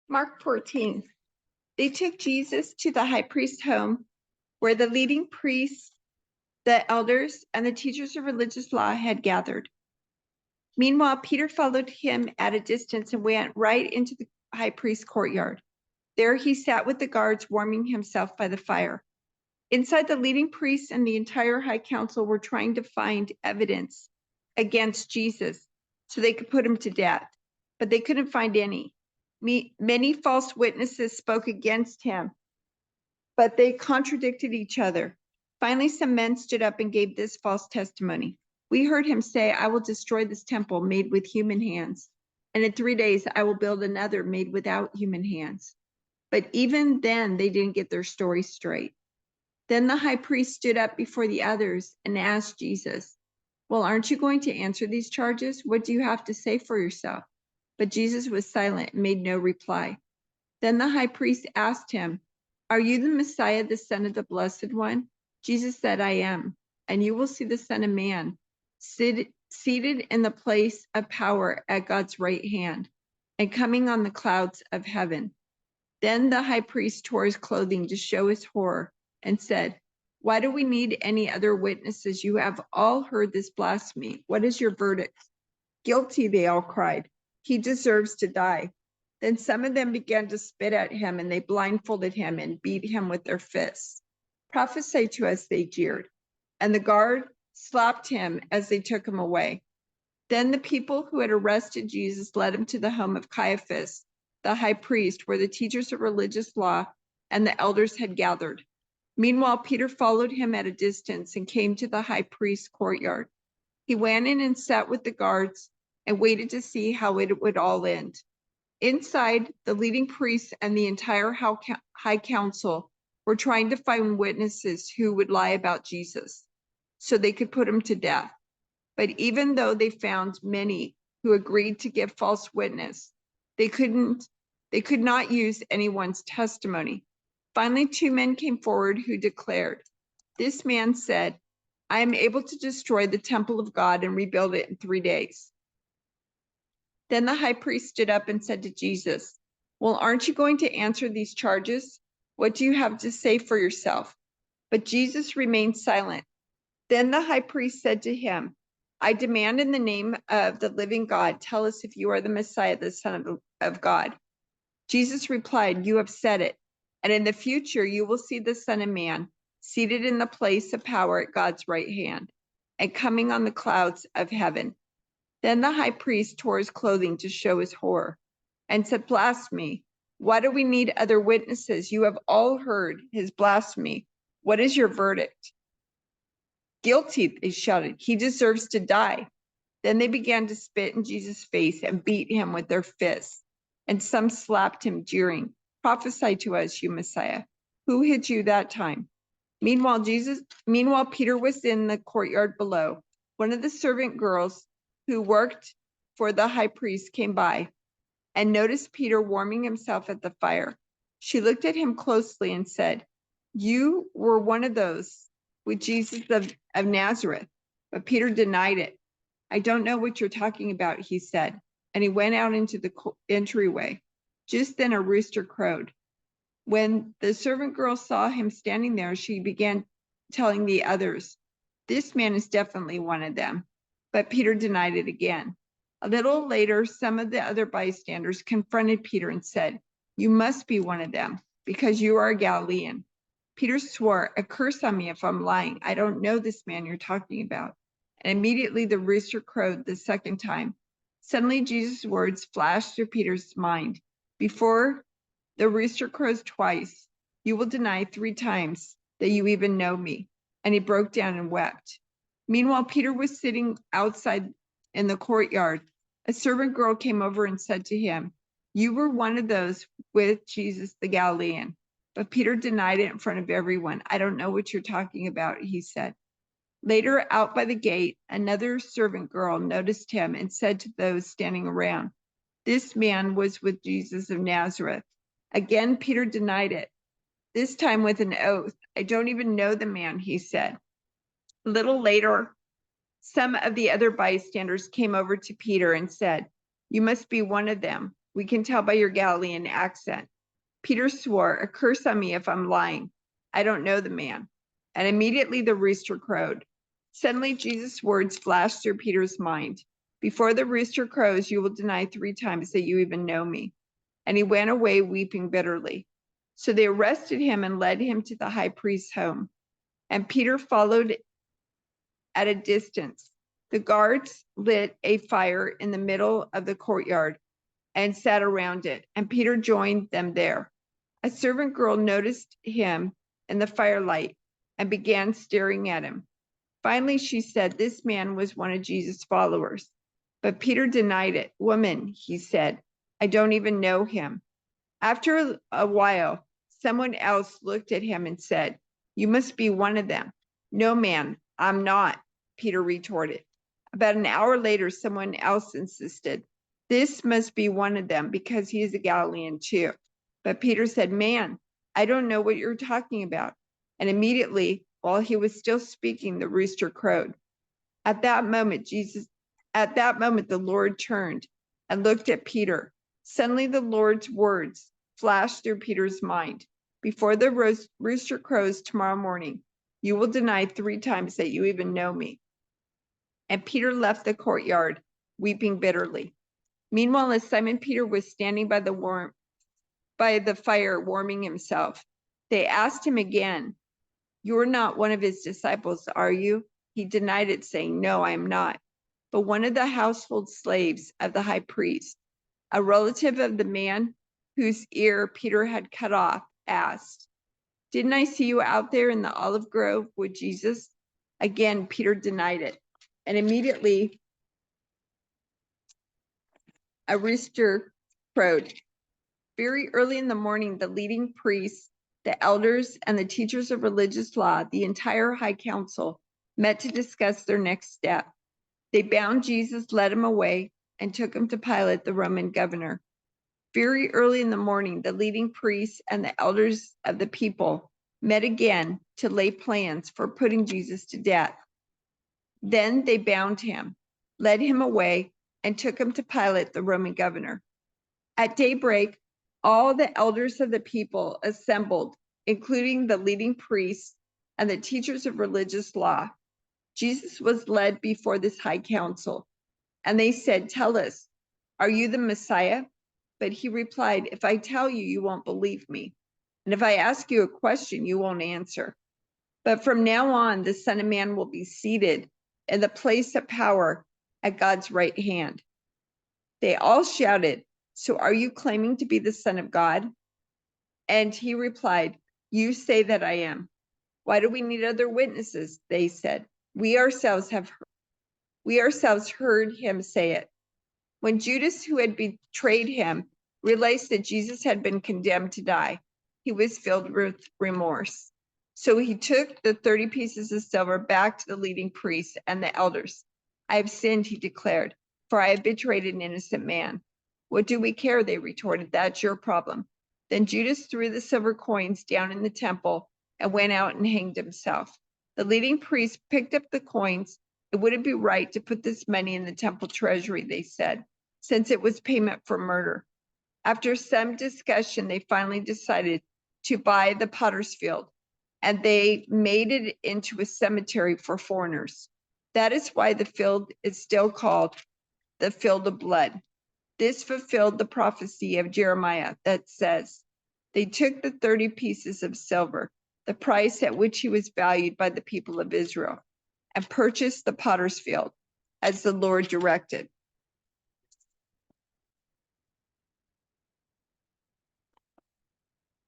Mark 14. They took Jesus to the high priest's home, where the leading priests, the elders, and the teachers of religious law had gathered. Meanwhile, Peter followed him at a distance and went right into the high priest's courtyard. There he sat with the guards, warming himself by the fire. Inside, the leading priests and the entire high council were trying to find evidence against Jesus so they could put him to death, but they couldn't find any. Many false witnesses spoke against him, but they contradicted each other. Finally, some men stood up and gave this false testimony. We heard him say, "I will destroy this temple made with human hands, and in 3 days I will build another made without human hands." But even then, they didn't get their story straight. Then the high priest stood up before the others and asked Jesus, "Well, aren't you going to answer these charges? What do you have to say for yourself?" But Jesus was silent and made no reply. Then the high priest asked him, "Are you the Messiah, the Son of the Blessed One?" Jesus said, "I am, and you will see the Son of Man seated in the place of power at God's right hand and coming on the clouds of heaven." Then the high priest tore his clothing to show his horror and said, "Why do we need any other witnesses? You have all heard this blasphemy. What is your verdict?" "Guilty," they all cried. "He deserves to die." Then some of them began to spit at him, and they blindfolded him and beat him with their fists. "Prophesy to us," they jeered. And the guard slapped him as they took him away. Then the people who had arrested Jesus led him to the home of Caiaphas, the high priest, where the teachers of religious law and the elders had gathered. Meanwhile, Peter followed him at a distance and came to the high priest's courtyard. He went in and sat with the guards and waited to see how it would all end. Inside, the leading priests and the entire high council were trying to find witnesses who would lie about Jesus so they could put him to death. But even though they found many who agreed to give false witness, they could not use anyone's testimony. Finally, 2 men came forward who declared, "This man said, 'I am able to destroy the temple of God and rebuild it in 3 days.'" Then the high priest stood up and said to Jesus, "Well, aren't you going to answer these charges? What do you have to say for yourself?" But Jesus remained silent. Then the high priest said to him, "I demand in the name of the living God, tell us if you are the Messiah, the Son of God." Jesus replied, "You have said it, and in the future you will see the Son of Man seated in the place of power at God's right hand and coming on the clouds of heaven." Then the high priest tore his clothing to show his horror and said, "Blasphemy! Why do we need other witnesses? You have all heard his blasphemy. What is your verdict?" "Guilty," they shouted. "He deserves to die." Then they began to spit in Jesus' face and beat him with their fists. And some slapped him, jeering, "Prophesy to us, you Messiah. Who hit you that time?" Meanwhile, Peter was in the courtyard below. One of the servant girls who worked for the high priest came by and noticed Peter warming himself at the fire. She looked at him closely and said, "You were one of those with Jesus of Nazareth." But Peter denied it. "I don't know what you're talking about," he said, and he went out into the entryway. Just then a rooster crowed. When the servant girl saw him standing there, she began telling the others, "This man is definitely one of them." But Peter denied it again. A little later, some of the other bystanders confronted Peter and said, "You must be one of them, because you are a Galilean." Peter swore, "A curse on me if I'm lying. I don't know this man you're talking about." And immediately the rooster crowed the second time. Suddenly Jesus' words flashed through Peter's mind. "Before the rooster crows twice, you will deny 3 times that you even know me." And he broke down and wept. Meanwhile, Peter was sitting outside in the courtyard. A servant girl came over and said to him, "You were one of those with Jesus the Galilean." But Peter denied it in front of everyone. "I don't know what you're talking about," he said. Later, out by the gate, another servant girl noticed him and said to those standing around, "This man was with Jesus of Nazareth." Again, Peter denied it, this time with an oath. "I don't even know the man," he said. A little later, some of the other bystanders came over to Peter and said, "You must be one of them." We can tell by your Galilean accent." Peter swore, "A curse on me if I'm lying. I don't know the man." And immediately the rooster crowed. Suddenly Jesus' words flashed through Peter's mind. "Before the rooster crows, you will deny 3 times that you even know me." And he went away weeping bitterly. So they arrested him and led him to the high priest's home. And Peter followed at a distance. The guards lit a fire in the middle of the courtyard and sat around it, and Peter joined them there. A servant girl noticed him in the firelight and began staring at him. Finally, she said, "This man was one of Jesus' followers." But Peter denied it. "Woman," he said, "I don't even know him." After a while, someone else looked at him and said, "You must be one of them." "No, man, I'm not," Peter retorted. About an hour later, someone else insisted, "This must be one of them because he is a Galilean too." But Peter said, "Man, I don't know what you're talking about." And immediately, while he was still speaking, the rooster crowed. At that moment, the Lord turned and looked at Peter. Suddenly, the Lord's words flashed through Peter's mind. "Before the rooster crows tomorrow morning, you will deny 3 times that you even know me." And Peter left the courtyard, weeping bitterly. Meanwhile, as Simon Peter was standing by the fire warming himself, they asked him again, "You're not one of his disciples, are you?" He denied it, saying, "No, I am not." But one of the household slaves of the high priest, a relative of the man whose ear Peter had cut off, asked, "Didn't I see you out there in the olive grove with Jesus?" Again, Peter denied it. And immediately a rooster crowed. Very early in the morning, the leading priests, the elders, and the teachers of religious law, the entire high council, met to discuss their next step. They bound Jesus, led him away, and took him to Pilate, the Roman governor. Very early in the morning, the leading priests and the elders of the people met again to lay plans for putting Jesus to death. Then they bound him, led him away, and took him to Pilate, the Roman governor. At daybreak, all the elders of the people assembled, including the leading priests and the teachers of religious law. Jesus was led before this high council, and they said, "Tell us, are you the Messiah?" But he replied, "If I tell you, you won't believe me. And if I ask you a question, you won't answer. But from now on, the Son of Man will be seated in the place of power at God's right hand." They all shouted, "So are you claiming to be the Son of God?" And he replied, "You say that I am." "Why do we need other witnesses?" they said. We ourselves heard him say it." When Judas, who had betrayed him, realized that Jesus had been condemned to die, he was filled with remorse. So he took the 30 pieces of silver back to the leading priests and the elders. "I have sinned," he declared, "for I have betrayed an innocent man." "What do we care?" they retorted. "That's your problem." Then Judas threw the silver coins down in the temple and went out and hanged himself. The leading priests picked up the coins. "It wouldn't be right to put this money in the temple treasury," they said, "since it was payment for murder." After some discussion, they finally decided to buy the potter's field, and they made it into a cemetery for foreigners. That is why the field is still called the Field of Blood. This fulfilled the prophecy of Jeremiah that says, "They took the 30 pieces of silver, the price at which he was valued by the people of Israel, and purchased the potter's field, as the Lord directed."